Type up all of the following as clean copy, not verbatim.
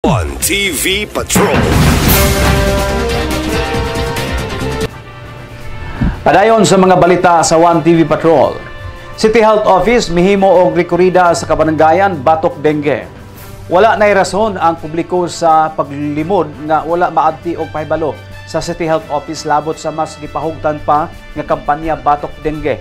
One TV Patrol. Padayon sa mga balita sa One TV Patrol. City Health Office mihimo og rekorida sa kabaranggayan batok dengue. Wala nay rason ang publiko sa paglimod nga wala maadti og pahibalo sa City Health Office labot sa mas gipahugtan pa nga kampanya batok dengue.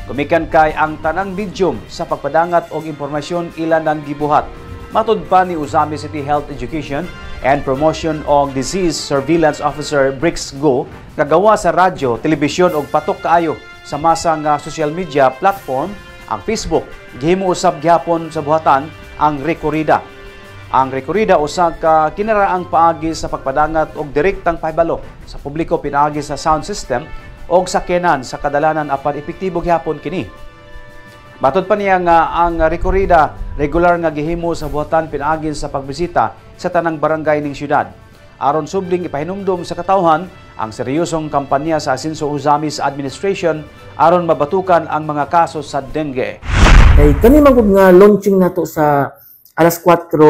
Gumikan kay ang tanang medium sa pagpadangat og impormasyon ilan ang gibuhat. Matud pa ni Uzami City Health Education and Promotion og Disease Surveillance Officer Brix Go kagawa sa radyo, telebisyon og patok kaayo sa masang social media platform ang Facebook. Gihimo usab gihapon sa buhatan ang rekorida. Ang rekorida usa ka kinaraang paagi sa pagpadangat og direktang pahibalo sa publiko pinaagi sa sound system og sakyanan sa kadalanan apan epektibo gihapon kini. Matod pa niya nga ang rekorida regular nga gihimo sa buhatan pinaagin sa pagbisita sa tanang barangay ning syudad. Aron subling ipahinumdom sa katawhan ang seryosong kampanya sa Asinso Uzamis Administration aron mabatukan ang mga kaso sa dengue. Kay kani magud nga launching nato sa alas 4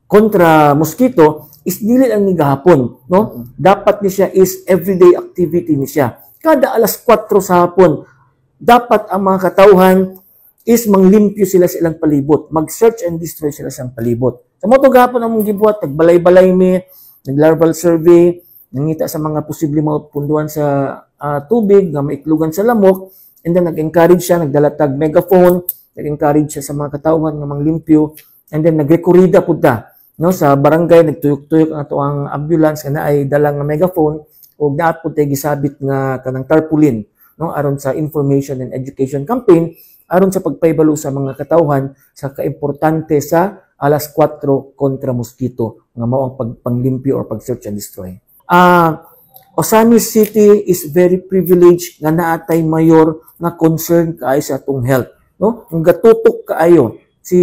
kontra mosquito is dili lang ni gahapon, no? Dapat ni siya is everyday activity ni siya. Kada alas 4 sa hapon dapat ang mga katawhan is manglimpyo sila sa ilang palibot, mag-search and destroy sila sa palibot. Sa moto gahapon ang mong gibuhat, nagbalay-balay mi, nag-larval survey, nangita sa mga posibleng mga punduan sa tubig, na maiklugan sa lamok, and then nag-encourage siya, nagdalatag megaphone, nag-encourage siya sa mga katawhan nga manglimpyo, and then nagrekorida po ta, no, sa barangay, nagtuyok-tuyok ang ato ang ambulance, na ay dalang megaphone, o naat po tayo gisabit nga kanang tarpaulin, no, aron sa information and education campaign, aron sa pagpaybalo sa mga katawhan sa kaimportante sa alas 4 kontra mosquito nga mao ang panglimpyo or pag-search and destroy. Osamis City is very privileged nga naatay mayor nga concern kaayo sa atong health, no? Ang gatutok kaayo si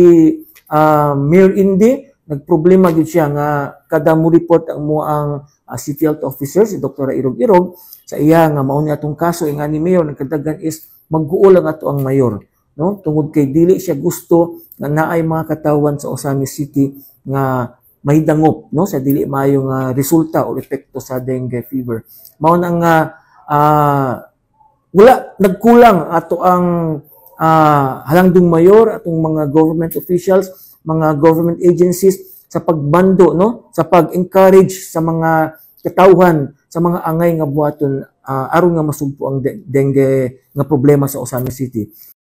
Mayor Indy, nagproblema gyud siya nga kada mo report ang mo ang City Health Officer si Dr. Irog-Irog sa iya nga mao ni atong kaso nga ni Mayor nagkadagan is magguol lang ato ang mayor, no? Tungod kay dili siya gusto nga naay mga katawan sa Osamis City nga mahidangop, no, sa dili maayo nga resulta o epekto sa dengue fever. Mao nang wala nagkulang ato ang halangdong mayor, atong mga government officials, mga government agencies sa pagbando, no, sa pag-encourage sa mga katawhan sa mga angay nga buhaton aron nga masugpo ang dengue nga problema sa Osamis City.